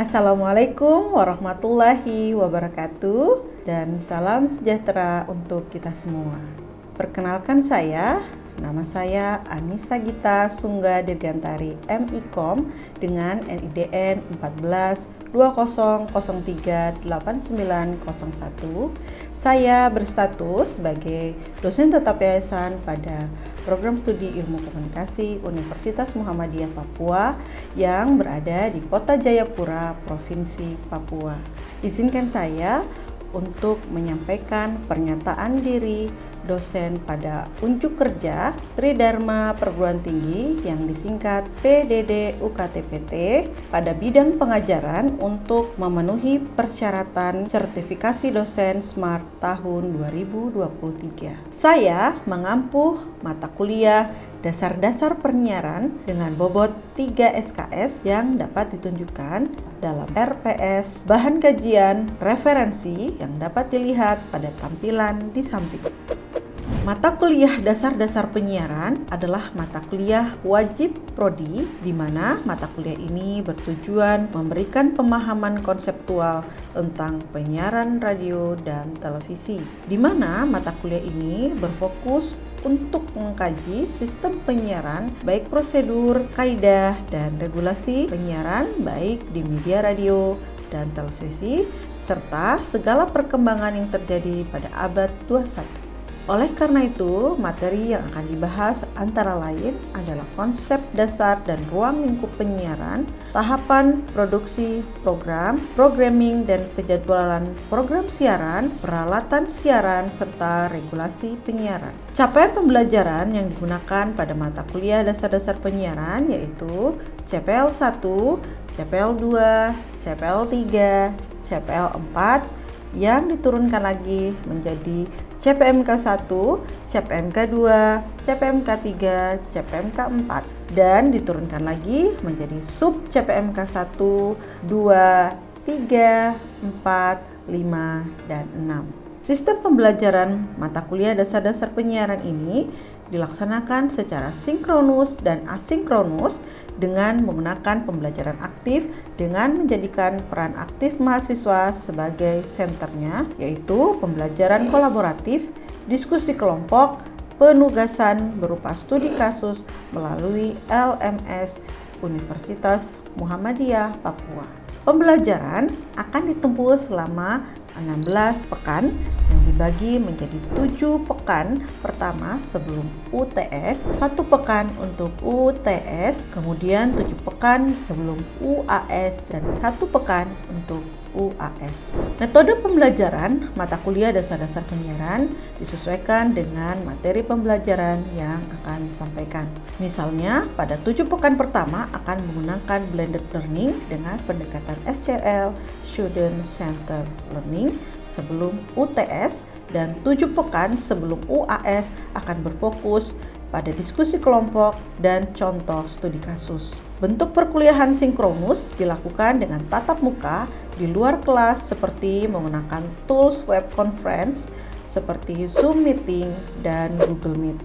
Assalamualaikum warahmatullahi wabarakatuh dan salam sejahtera untuk kita semua. Perkenalkan nama saya Anissa Gita Sungga Dirgantari MIKOM dengan NIDN 1420038901. Saya berstatus sebagai dosen tetap yayasan pada Program Studi Ilmu Komunikasi Universitas Muhammadiyah Papua yang berada di Kota Jayapura, Provinsi Papua. Izinkan saya untuk menyampaikan pernyataan diri dosen pada Unjuk Kerja Tridharma Perguruan Tinggi yang disingkat PDD UKTPT pada bidang pengajaran untuk memenuhi persyaratan sertifikasi dosen SMART tahun 2023. Saya mengampu mata kuliah Dasar-dasar penyiaran dengan bobot 3 SKS yang dapat ditunjukkan dalam RPS bahan kajian referensi yang dapat dilihat pada tampilan di samping. Mata kuliah dasar-dasar penyiaran adalah mata kuliah wajib prodi di mana mata kuliah ini bertujuan memberikan pemahaman konseptual tentang penyiaran radio dan televisi. Di mana mata kuliah ini berfokus untuk mengkaji sistem penyiaran, baik prosedur, kaidah, dan regulasi penyiaran baik di media radio dan televisi, serta segala perkembangan yang terjadi pada abad 21. Oleh karena itu, materi yang akan dibahas antara lain adalah konsep dasar dan ruang lingkup penyiaran, tahapan produksi program, programming dan penjadwalan program siaran, peralatan siaran, serta regulasi penyiaran. Capaian pembelajaran yang digunakan pada mata kuliah dasar-dasar penyiaran yaitu CPL 1, CPL 2, CPL 3, CPL 4 yang diturunkan lagi menjadi CPMK 1, CPMK 2, CPMK 3, CPMK 4 dan diturunkan lagi menjadi sub CPMK 1, 2, 3, 4, 5, dan 6. Sistem pembelajaran mata kuliah dasar-dasar penyiaran ini dilaksanakan secara sinkronus dan asinkronus dengan menggunakan pembelajaran aktif dengan menjadikan peran aktif mahasiswa sebagai senternya, yaitu pembelajaran kolaboratif, diskusi kelompok, penugasan berupa studi kasus melalui LMS Universitas Muhammadiyah Papua. Pembelajaran akan ditempuh selama 16 pekan yang dibagi menjadi 7 pekan pertama sebelum UTS, 1 pekan untuk UTS, kemudian 7 pekan sebelum UAS, dan 1 pekan untuk UAS. Metode pembelajaran mata kuliah dasar-dasar penyiaran disesuaikan dengan materi pembelajaran yang akan disampaikan. Misalnya, pada 7 pekan pertama akan menggunakan blended learning dengan pendekatan SCL, Student Centered Learning, sebelum UTS, dan 7 pekan sebelum UAS akan berfokus pada diskusi kelompok dan contoh studi kasus. Bentuk perkuliahan sinkronus dilakukan dengan tatap muka di luar kelas seperti menggunakan tools web conference seperti Zoom Meeting dan Google Meet.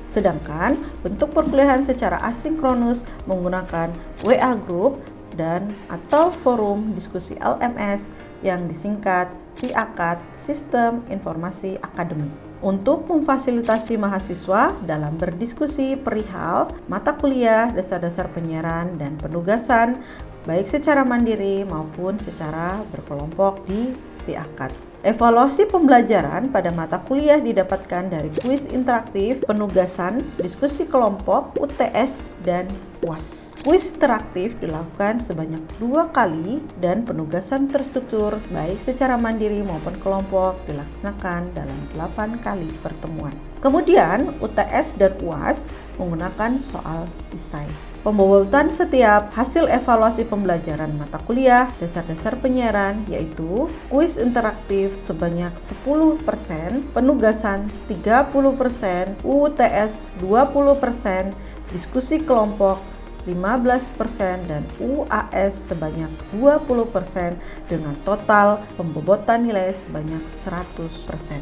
Sedangkan bentuk perkuliahan secara asinkronus menggunakan WA Group dan atau forum diskusi LMS yang disingkat SIAKAD, Sistem Informasi Akademik, untuk memfasilitasi mahasiswa dalam berdiskusi perihal mata kuliah dasar-dasar penyiaran dan penugasan baik secara mandiri maupun secara berkelompok di SIAKAD. Evaluasi pembelajaran pada mata kuliah didapatkan dari kuis interaktif, penugasan, diskusi kelompok, UTS, dan UAS. Kuis interaktif dilakukan sebanyak 2 kali dan penugasan terstruktur baik secara mandiri maupun kelompok dilaksanakan dalam 8 kali pertemuan. Kemudian UTS dan UAS menggunakan soal esai. Pembobotan setiap hasil evaluasi pembelajaran mata kuliah dasar-dasar penyiaran yaitu kuis interaktif sebanyak 10%, penugasan 30%, UTS 20%, diskusi kelompok 15% dan UAS sebanyak 20% dengan total pembobotan nilai sebanyak 100%.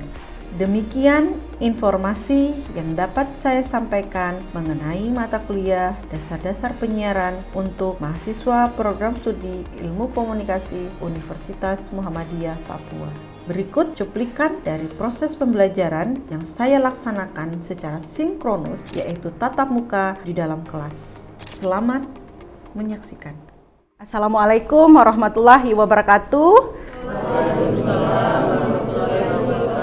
Demikian informasi yang dapat saya sampaikan mengenai mata kuliah dasar-dasar penyiaran untuk mahasiswa program studi Ilmu Komunikasi Universitas Muhammadiyah Papua. Berikut cuplikan dari proses pembelajaran yang saya laksanakan secara sinkronus, yaitu tatap muka di dalam kelas. Selamat menyaksikan. Assalamualaikum warahmatullahi wabarakatuh. Waalaikumsalam warahmatullahi wabarakatuh.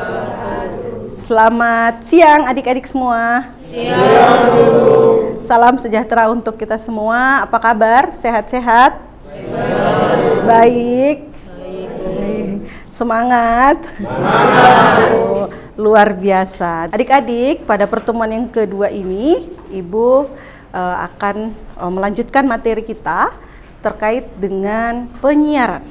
Selamat siang adik-adik semua. Siang, Bu. Salam sejahtera untuk kita semua. Apa kabar? Sehat-sehat? Sehat. Baik. Semangat. Oh, luar biasa. Adik-adik, pada pertemuan yang kedua ini, Ibu akan melanjutkan materi kita terkait dengan penyiaran,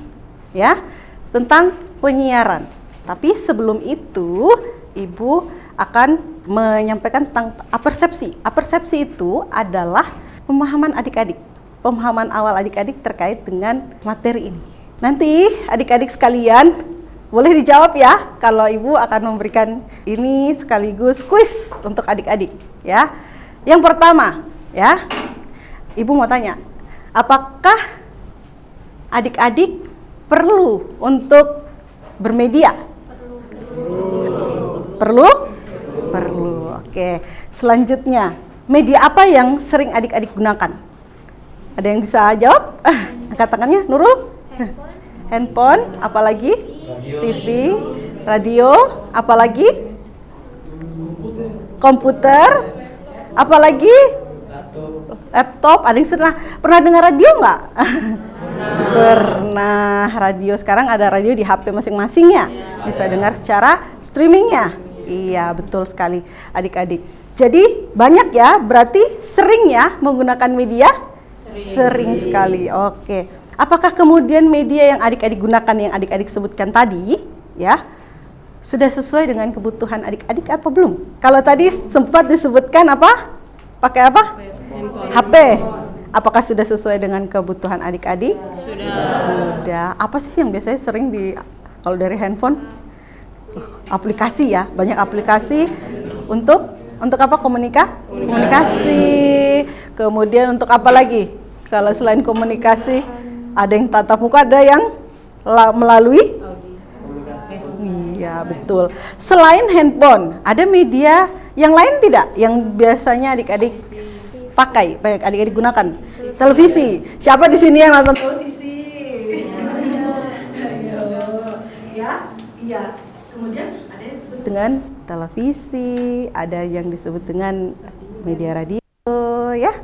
ya, tentang penyiaran. Tapi sebelum itu, Ibu akan menyampaikan tentang apersepsi. Apersepsi itu adalah pemahaman adik-adik, pemahaman awal adik-adik terkait dengan materi ini. Nanti adik-adik sekalian boleh dijawab ya, kalau Ibu akan memberikan ini sekaligus kuis untuk adik-adik, ya. Yang pertama, ya, Ibu mau tanya, apakah adik-adik perlu untuk bermedia? Perlu? Perlu. Oke. Selanjutnya, media apa yang sering adik-adik gunakan? Ada yang bisa jawab? Angkat tangannya, Nurul? Handphone, apalagi? TV, radio, apalagi? Komputer, apalagi? Laptop. Ada yang pernah dengar radio nggak? Pernah. Radio sekarang ada radio di HP masing-masing ya, bisa dengar secara streamingnya. Iya, betul sekali adik-adik. Jadi banyak ya, berarti sering ya menggunakan media? Sering sekali. Oke. Apakah kemudian media yang adik-adik gunakan, yang adik-adik sebutkan tadi, ya, sudah sesuai dengan kebutuhan adik-adik apa belum? Kalau tadi sempat disebutkan apa? Pakai apa? HP. Apakah sudah sesuai dengan kebutuhan adik-adik? Sudah. Apa sih yang biasanya sering kalau dari handphone? Aplikasi ya, banyak aplikasi untuk apa? Komunikasi. Kemudian untuk apa lagi? Kalau selain komunikasi, ada yang tatap muka, ada yang melalui iya, betul. Selain handphone, ada media yang lain tidak yang biasanya adik-adik pakai, baik adik-adik gunakan? Televisi. Siapa di sini yang nonton televisi? Ya, iya. Kemudian ada yang disebut dengan televisi, ada yang disebut dengan media radio, ya.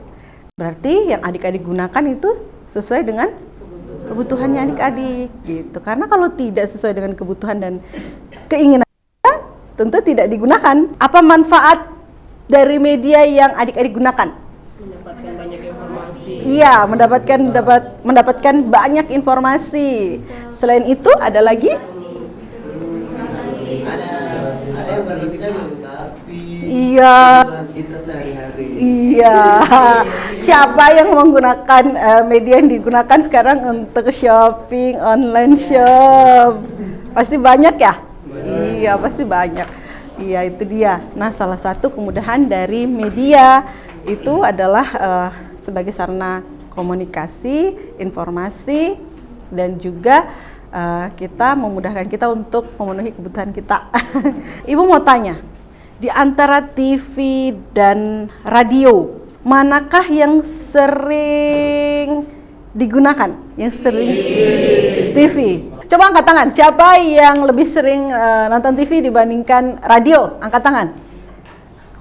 Berarti yang adik-adik gunakan itu sesuai dengan kebutuhannya adik-adik gitu. Karena kalau tidak sesuai dengan kebutuhan dan keinginan, tentu tidak digunakan. Apa manfaat dari media yang adik-adik gunakan? Mendapatkan banyak informasi. Iya, mendapatkan banyak informasi. Selain itu ada lagi? Ada yang berlebihan melengkapi. Iya. Kita sehari-hari. Iya. Siapa yang menggunakan media yang digunakan sekarang untuk shopping, online shop? Pasti banyak ya? Iya, pasti banyak. Iya, itu dia. Nah, salah satu kemudahan dari media itu adalah sebagai sarana komunikasi, informasi, dan juga kita memudahkan kita untuk memenuhi kebutuhan kita. Ibu mau tanya, di antara TV dan radio, manakah yang sering digunakan? Yang sering TV. Coba angkat tangan, siapa yang lebih sering nonton TV dibandingkan radio? Angkat tangan.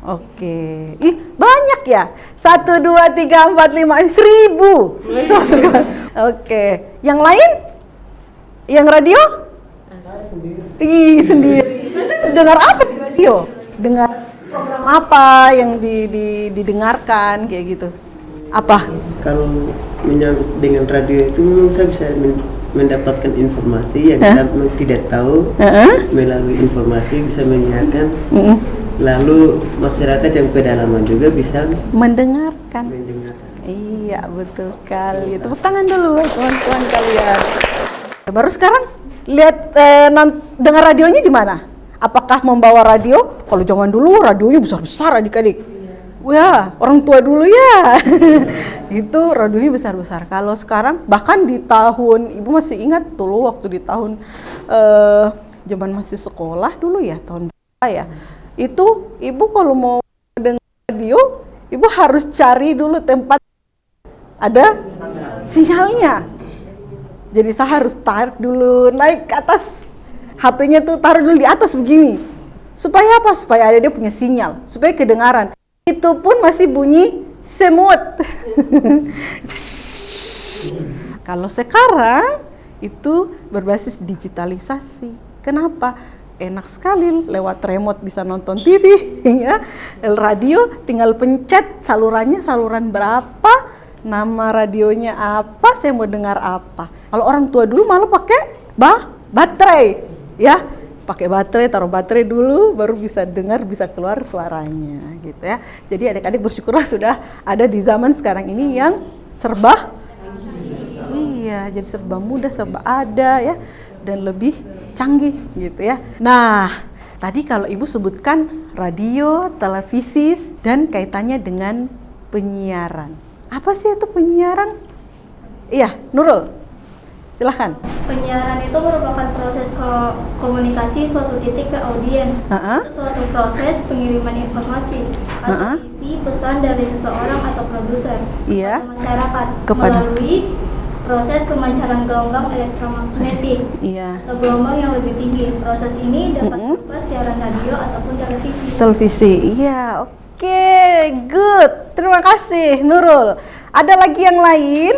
Oke. Ih, banyak ya. 1, 2, 3, 4, 5, 1000. Oke. Yang lain? Yang radio? Sendiri. Dengar apa di radio? Dengar program apa yang didengarkan kayak gitu? Apa? Kalau menyangkut dengan radio itu memang saya bisa mendapatkan informasi yang saya tidak tahu. Melalui informasi bisa menyiarkan. Lalu masyarakat yang pedalaman juga bisa mendengarkan. Iya, betul sekali. Tepuk tangan dulu teman-teman kalian. Baru sekarang lihat dengar radionya di mana? Apakah membawa radio? Kalau zaman dulu radionya besar-besar adik-adik. Wah, orang tua dulu ya. Itu radionya besar-besar. Kalau sekarang bahkan di tahun, Ibu masih ingat dulu waktu di tahun zaman masih sekolah dulu ya, tahun berapa ya. Itu Ibu kalau mau dengar radio, Ibu harus cari dulu tempat ada sinyalnya. Jadi saya harus tarik dulu, naik ke atas. HP-nya tuh taruh dulu di atas begini. Supaya apa? Supaya ada dia punya sinyal, supaya kedengaran. Itu pun masih bunyi semut. Kalau sekarang itu berbasis digitalisasi. Kenapa? Enak sekali, lewat remote bisa nonton TV, ya. Radio tinggal pencet salurannya saluran berapa, nama radionya apa, saya mau dengar apa. Kalau orang tua dulu malah pakai baterai, ya. Pakai baterai, taruh baterai dulu, baru bisa dengar, bisa keluar suaranya, gitu ya. Jadi adik-adik bersyukurlah sudah ada di zaman sekarang ini yang serba, iya, jadi serba mudah, serba ada ya, dan lebih canggih, gitu ya. Nah, tadi kalau Ibu sebutkan radio, televisi, dan kaitannya dengan penyiaran. Apa sih itu penyiaran? Iya, Nurul. Silahkan. Penyiaran itu merupakan proses komunikasi suatu titik ke audiens. Suatu proses pengiriman informasi atau isi pesan dari seseorang atau produser atau masyarakat melalui proses pemancaran gelombang elektromagnetik atau gelombang yang lebih tinggi. Proses ini dapat berupa siaran radio ataupun televisi. Televisi, iya, oke, good. Terima kasih, Nurul. Ada lagi yang lain?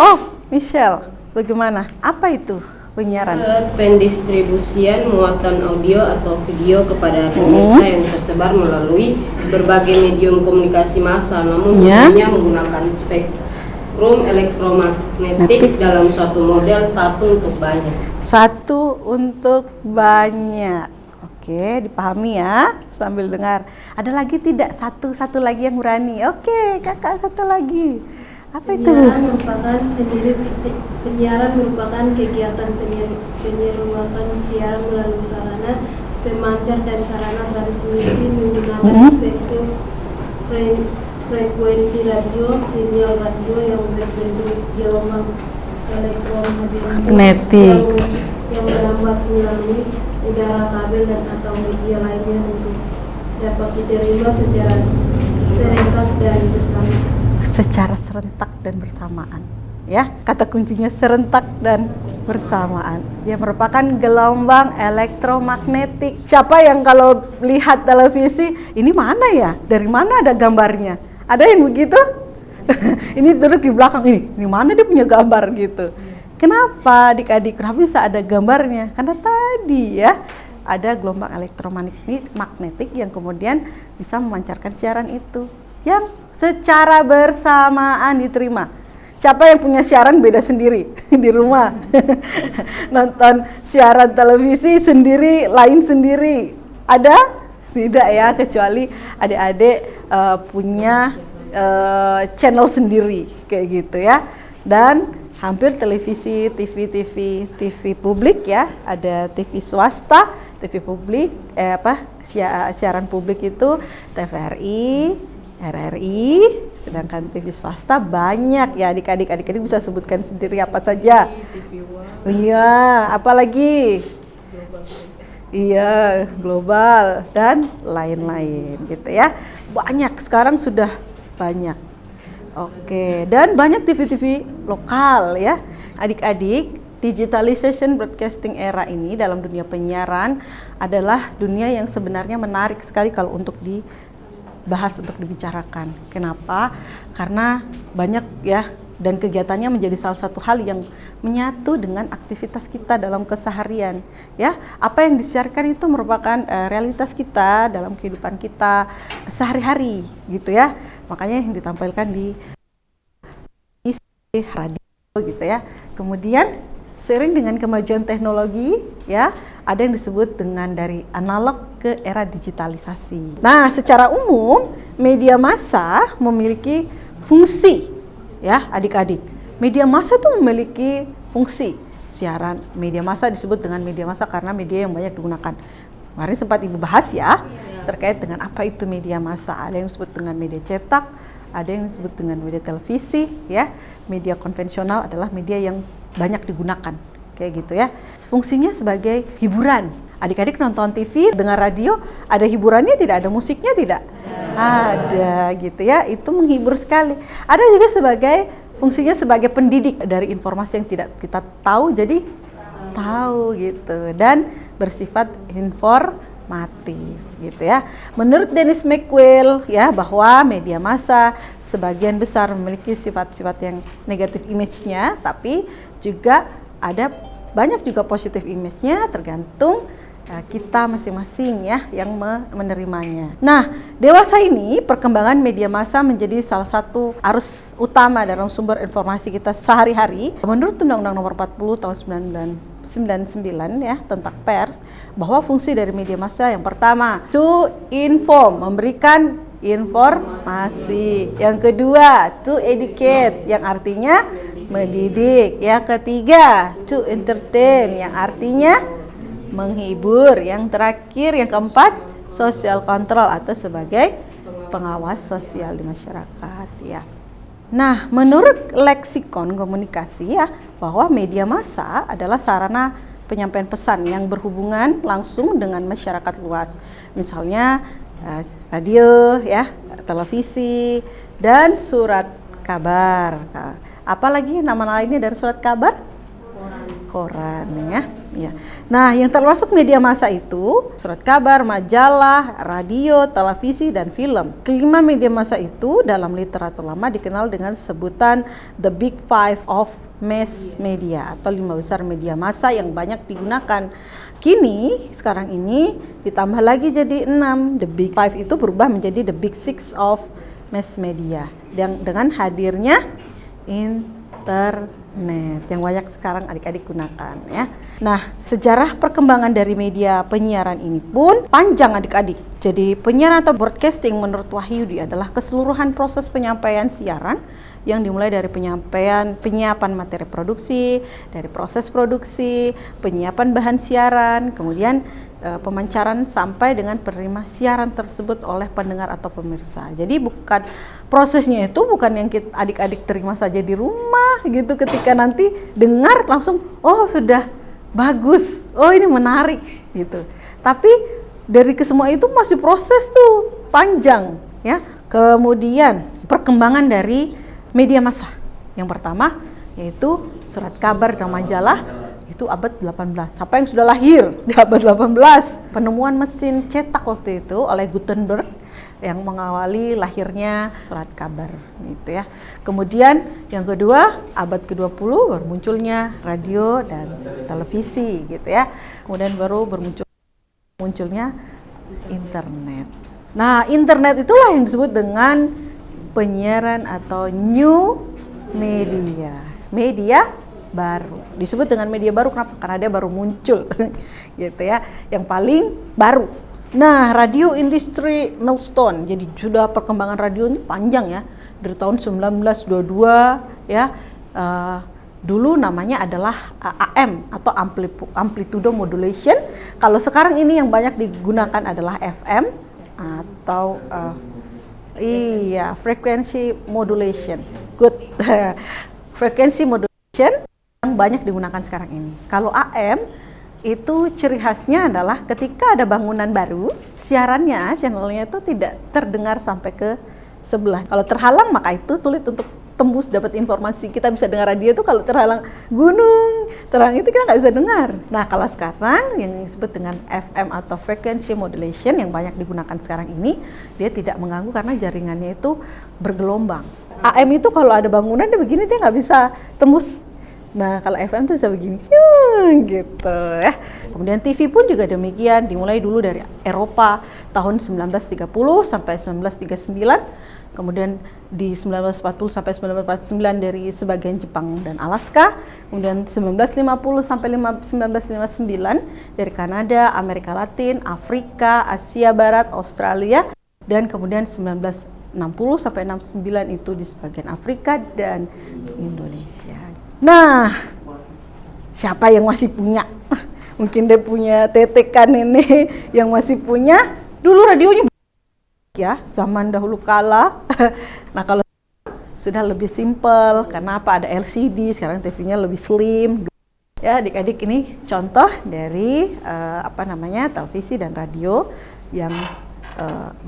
Oh, Michelle, bagaimana? Apa itu penyiaran? Pendistribusian muatan audio atau video kepada pemirsa yang tersebar melalui berbagai medium komunikasi massa, namun hanya menggunakan spektrum elektromagnetik dalam suatu model satu untuk banyak. Satu untuk banyak. Oke, dipahami ya sambil dengar. Ada lagi tidak? Satu lagi yang berani. Oke, kakak satu lagi. Apa itu? Penyiaran merupakan kegiatan penyeluruhan siaran melalui sarana pemancar dan sarana transmisi menggunakan spektrum frekuensi radio, sinyal radio yang berbentuk gelombang elektromagnetik yang merambat melalui udara, kabel dan atau media lainnya untuk dapat diterima secara serentak dan bersama. Secara serentak dan bersamaan, ya, kata kuncinya serentak dan bersamaan. Dia merupakan gelombang elektromagnetik. Siapa yang kalau lihat televisi, ini mana ya? Dari mana ada gambarnya? Ada yang begitu? Ini duduk di belakang, ini mana dia punya gambar gitu. Kenapa adik-adik? Kenapa bisa ada gambarnya? Karena tadi ya, ada gelombang elektromagnetik yang kemudian bisa memancarkan siaran itu, yang secara bersamaan diterima. Siapa yang punya siaran beda sendiri di rumah? Nonton siaran televisi sendiri, lain sendiri. Ada? Tidak ya, kecuali adik-adik punya channel sendiri kayak gitu ya. Dan hampir televisi, TV publik ya, ada TV swasta, TV publik, siaran publik itu TVRI, RRI, sedangkan TV swasta banyak ya adik-adik bisa sebutkan sendiri apa saja. Iya, apalagi? Iya, global dan lain-lain gitu ya. Banyak, sekarang sudah banyak. Oke, dan banyak TV lokal ya. Adik-adik, digitalization broadcasting era ini dalam dunia penyiaran adalah dunia yang sebenarnya menarik sekali kalau untuk dibahas, untuk dibicarakan. Kenapa? Karena banyak ya, dan kegiatannya menjadi salah satu hal yang menyatu dengan aktivitas kita dalam keseharian ya. Apa yang disiarkan itu merupakan realitas kita dalam kehidupan kita sehari-hari gitu ya. Makanya yang ditampilkan di radio gitu ya. Kemudian seiring dengan kemajuan teknologi ya, ada yang disebut dengan dari analog ke era digitalisasi. Nah, secara umum media massa memiliki fungsi ya adik-adik. Media massa itu memiliki fungsi. siaran media massa disebut dengan media massa karena media yang banyak digunakan. Kemarin sempat Ibu bahas ya, terkait dengan apa itu media massa. Ada yang disebut dengan media cetak, ada yang disebut dengan media televisi, ya. Media konvensional adalah media yang banyak digunakan, kayak gitu ya. Fungsinya sebagai hiburan. Adik-adik nonton TV, dengar radio, ada hiburannya tidak? Ada musiknya tidak? Ada, gitu ya. Itu menghibur sekali. Ada juga sebagai fungsinya sebagai pendidik dari informasi yang tidak kita tahu, jadi tahu gitu, dan bersifat informatif gitu ya. Menurut Dennis McQuail ya, bahwa media massa sebagian besar memiliki sifat-sifat yang negatif image-nya, tapi juga ada banyak juga positif image-nya, tergantung kita masing-masing ya yang menerimanya. Nah, dewasa ini perkembangan media massa menjadi salah satu arus utama dalam sumber informasi kita sehari-hari. Menurut Undang-Undang Nomor 40 Tahun 1999 ya tentang pers, bahwa fungsi dari media massa yang pertama to inform, memberikan informasi. Yang kedua to educate, yang artinya mendidik. Yang ketiga to entertain, yang artinya menghibur. Yang terakhir, yang keempat, social control atau sebagai pengawas sosial di masyarakat ya. Nah, menurut leksikon komunikasi ya, bahwa media massa adalah sarana penyampaian pesan yang berhubungan langsung dengan masyarakat luas. Misalnya radio ya, televisi, dan surat kabar. Nah, apalagi nama lainnya dari surat kabar? Koran ya. Ya. Nah, yang termasuk media massa itu surat kabar, majalah, radio, televisi, dan film. Kelima media massa itu dalam literatur lama dikenal dengan sebutan the Big Five of Mass Media atau 5 besar media massa yang banyak digunakan. Kini, sekarang ini ditambah lagi jadi 6. The Big Five itu berubah menjadi the Big Six of Mass Media dengan hadirnya internet yang banyak sekarang adik-adik gunakan ya. Nah, sejarah perkembangan dari media penyiaran ini pun panjang adik-adik. Jadi penyiaran atau broadcasting menurut Wahyudi adalah keseluruhan proses penyampaian siaran yang dimulai dari penyiapan materi produksi, dari proses produksi, penyiapan bahan siaran, kemudian pemancaran sampai dengan penerima siaran tersebut oleh pendengar atau pemirsa. Jadi bukan prosesnya itu bukan yang kita adik-adik terima saja di rumah gitu, ketika nanti dengar langsung oh sudah bagus, oh ini menarik gitu. Tapi dari kesemua itu masih proses tuh panjang ya. Kemudian perkembangan dari media massa. Yang pertama yaitu surat kabar dan majalah. Itu abad 18. Siapa yang sudah lahir di abad 18? Penemuan mesin cetak waktu itu oleh Gutenberg yang mengawali lahirnya surat kabar gitu ya. Kemudian yang kedua, abad ke-20 baru munculnya radio dan televisi gitu ya. Kemudian baru munculnya internet. Nah, internet itulah yang disebut dengan penyiaran atau new media. Media baru. Disebut dengan media baru kenapa? Karena dia baru muncul gitu ya, yang paling baru. Nah, radio industri milestone. Jadi sudah perkembangan radio ini panjang ya, dari tahun 1922 ya. Dulu namanya adalah AM atau amplitude modulation. Kalau sekarang ini yang banyak digunakan adalah FM atau frequency modulation. Good. Frequency modulation yang banyak digunakan sekarang ini. Kalau AM itu ciri khasnya adalah ketika ada bangunan baru, siarannya, channelnya itu tidak terdengar sampai ke sebelah. Kalau terhalang maka itu sulit untuk tembus dapat informasi. Kita bisa dengar radio itu kalau terhalang gunung, terang itu kita nggak bisa dengar. Nah, kalau sekarang yang disebut dengan FM atau frequency modulation yang banyak digunakan sekarang ini, dia tidak mengganggu karena jaringannya itu bergelombang. AM itu kalau ada bangunan dia begini, dia nggak bisa tembus. Nah, kalau FM tuh bisa begini, gitu ya. Kemudian TV pun juga demikian, dimulai dulu dari Eropa tahun 1930 sampai 1939, kemudian di 1940 sampai 1949 dari sebagian Jepang dan Alaska, kemudian 1950 sampai 1959 dari Kanada, Amerika Latin, Afrika, Asia Barat, Australia, dan kemudian 1960 sampai 69 itu di sebagian Afrika dan Indonesia. Nah, Siapa yang masih punya? Mungkin dia punya tetekan ini yang masih punya. Dulu radionya ya, zaman dahulu kala. Nah, kalau sudah lebih simpel, karena apa? Ada LCD, sekarang TV-nya lebih slim. Ya, adik-adik, ini contoh dari televisi dan radio yang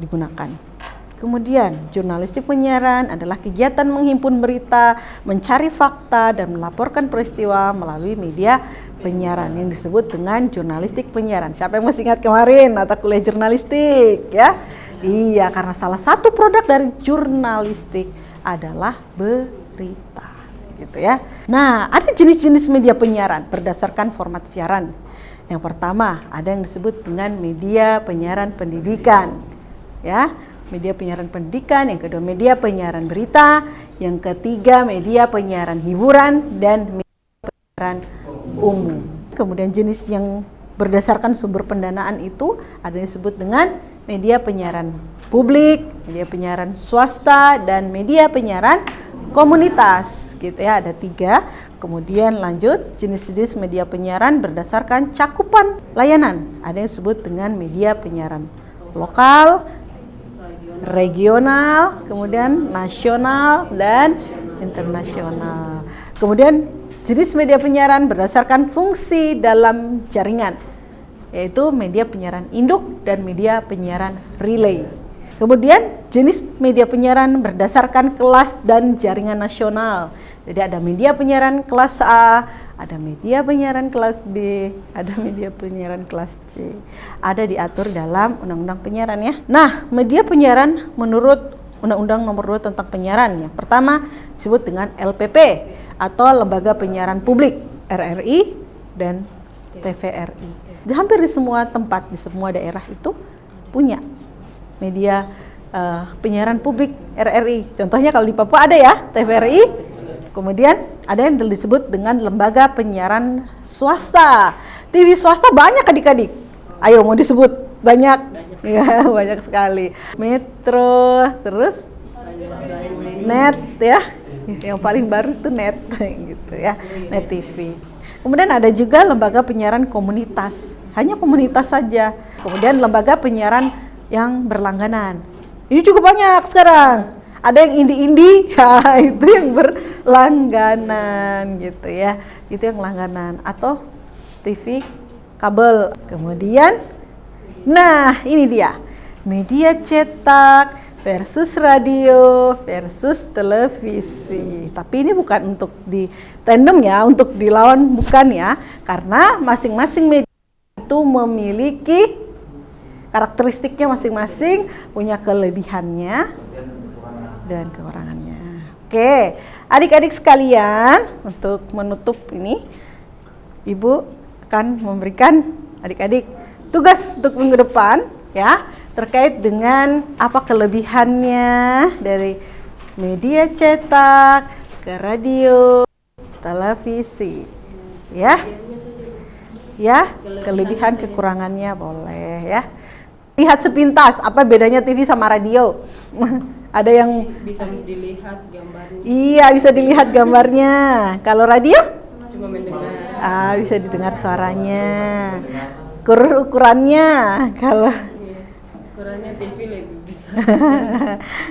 digunakan. Kemudian, jurnalistik penyiaran adalah kegiatan menghimpun berita, mencari fakta, dan melaporkan peristiwa melalui media penyiaran yang disebut dengan jurnalistik penyiaran. Siapa yang masih ingat kemarin mata kuliah jurnalistik ya? Iya, karena salah satu produk dari jurnalistik adalah berita, gitu ya. Nah, ada jenis-jenis media penyiaran berdasarkan format siaran. Yang pertama, ada yang disebut dengan media penyiaran pendidikan, ya. Media penyiaran pendidikan, yang kedua media penyiaran berita, yang ketiga media penyiaran hiburan, dan media penyiaran umum. Kemudian jenis yang berdasarkan sumber pendanaan itu ada yang disebut dengan media penyiaran publik, media penyiaran swasta, dan media penyiaran komunitas, gitu ya, ada 3. Kemudian lanjut, jenis-jenis media penyiaran berdasarkan cakupan layanan. Ada yang disebut dengan media penyiaran lokal, regional, kemudian nasional, dan internasional. Kemudian jenis media penyiaran berdasarkan fungsi dalam jaringan, yaitu media penyiaran induk dan media penyiaran relay. Kemudian jenis media penyiaran berdasarkan kelas dan jaringan nasional. Jadi ada media penyiaran kelas A, ada media penyiaran kelas B, ada media penyiaran kelas C. Ada diatur dalam Undang-Undang Penyiaran ya. Nah, media penyiaran menurut Undang-Undang Nomor 2 tentang Penyiaran yang pertama disebut dengan LPP atau Lembaga Penyiaran Publik, RRI dan TVRI. Hampir di semua tempat, di semua daerah itu punya media penyiaran publik RRI. Contohnya kalau di Papua ada ya, TVRI. Kemudian ada yang disebut dengan lembaga penyiaran swasta. TV swasta banyak adik-adik. Ayo mau disebut banyak. Ya, banyak sekali. Metro, terus Net ya. Yang paling baru itu Net gitu ya, Net TV. Kemudian ada juga lembaga penyiaran komunitas. Hanya komunitas saja. Kemudian lembaga penyiaran yang berlangganan. Ini cukup banyak sekarang. Ada yang indie-indie, ya, itu yang berlangganan gitu ya. Itu yang langganan atau TV kabel. Kemudian nah, ini dia. Media cetak versus radio versus televisi. Tapi ini bukan untuk di tandem ya, untuk dilawan bukan ya. Karena masing-masing media itu memiliki karakteristiknya masing-masing, punya kelebihannya dan kekurangannya. Oke, adik-adik sekalian, untuk menutup ini, Ibu akan memberikan adik-adik tugas untuk minggu depan ya, terkait dengan apa kelebihannya dari media cetak ke radio, televisi. Ya. Ya, kelebihan kekurangannya boleh ya. Lihat sepintas apa bedanya TV sama radio. Ada yang bisa dilihat gambarnya. Iya, bisa dilihat gambarnya. Kalau radio? Cuma mendengar. Bisa didengar suaranya. Ukurannya kalau ukurannya TV lebih besar.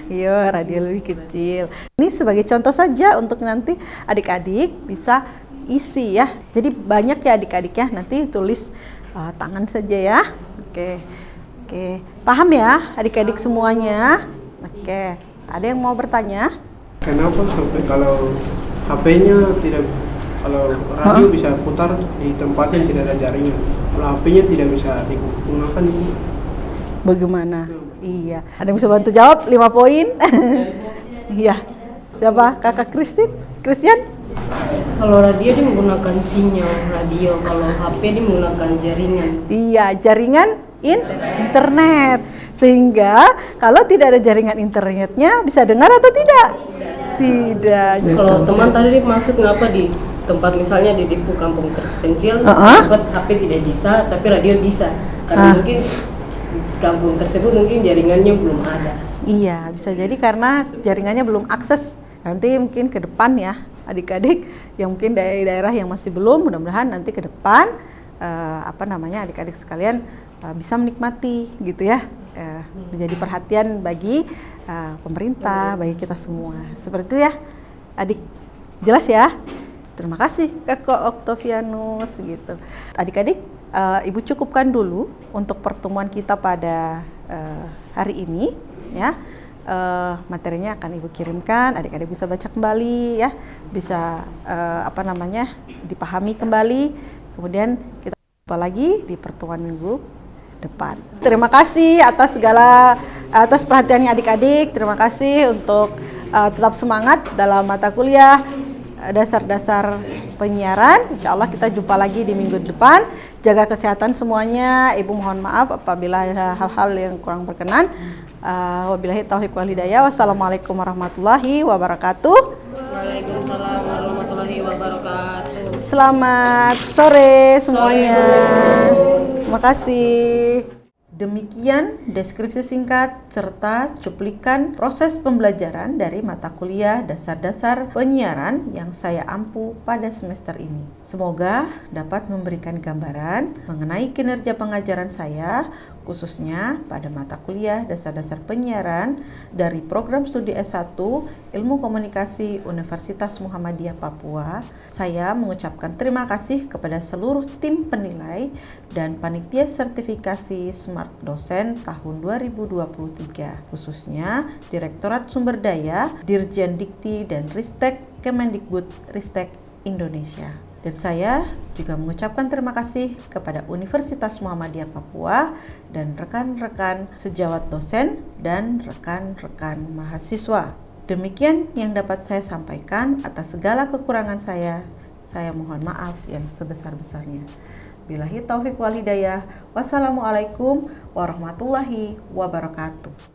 Iya, radio lebih kecil. Ini sebagai contoh saja untuk nanti adik-adik bisa isi ya. Jadi banyak ya adik-adik ya. Nanti tulis tangan saja ya. Oke. Paham ya adik-adik semuanya? Oke, ada yang mau bertanya? Kenapa sampai kalau HP-nya tidak, kalau radio bisa putar di tempat yang tidak ada jaringan, kalau HP-nya tidak bisa digunakan itu? Bagaimana? Iya, ada yang bisa bantu jawab 5 poin? Iya, siapa? Kakak Christian? Kalau radio dia menggunakan sinyal radio, kalau HP dia menggunakan jaringan. Iya, jaringan internet. Sehingga kalau tidak ada jaringan internetnya bisa dengar atau tidak? Tidak. Kalau teman tadi maksud kenapa di tempat misalnya di kampung terpencil, tempat HP tidak bisa, tapi radio bisa. Karena mungkin kampung tersebut mungkin jaringannya belum ada. Iya, bisa jadi karena jaringannya belum akses. Nanti mungkin ke depan ya adik-adik yang mungkin daerah yang masih belum, mudah-mudahan nanti ke depan adik-adik sekalian bisa menikmati gitu ya, menjadi perhatian bagi pemerintah, bagi kita semua. Seperti itu ya, adik. Jelas ya? Terima kasih Kakak Oktavianus gitu. Adik-adik, Ibu cukupkan dulu untuk pertemuan kita pada hari ini ya. Materinya akan Ibu kirimkan, adik-adik bisa baca kembali ya, bisa dipahami kembali. Kemudian kita jumpa lagi di pertemuan minggu depan. Terima kasih atas perhatiannya adik-adik. Terima kasih untuk tetap semangat dalam mata kuliah dasar-dasar penyiaran. Insya Allah kita jumpa lagi di minggu depan. Jaga kesehatan semuanya. Ibu mohon maaf apabila ada hal-hal yang kurang berkenan. Wabillahi taufiq wal hidayah. Wassalamualaikum warahmatullahi wabarakatuh. Waalaikumsalam warahmatullahi wabarakatuh. Selamat sore semuanya. Terima kasih. Demikian deskripsi singkat serta cuplikan proses pembelajaran dari mata kuliah dasar-dasar penyiaran yang saya ampu pada semester ini. Semoga dapat memberikan gambaran mengenai kinerja pengajaran saya, khususnya pada mata kuliah dasar-dasar penyiaran dari program studi S1 Ilmu Komunikasi Universitas Muhammadiyah Papua. Saya mengucapkan terima kasih kepada seluruh tim penilai dan panitia sertifikasi Smart Dosen tahun 2023, khususnya Direktorat Sumber Daya, Dirjen Dikti dan Ristek Kemendikbud Ristek Indonesia. Dan saya juga mengucapkan terima kasih kepada Universitas Muhammadiyah Papua dan rekan-rekan sejawat dosen dan rekan-rekan mahasiswa. Demikian yang dapat saya sampaikan. Atas segala kekurangan saya mohon maaf yang sebesar-besarnya. Billahi taufiq wal hidayah. Wassalamualaikum warahmatullahi wabarakatuh.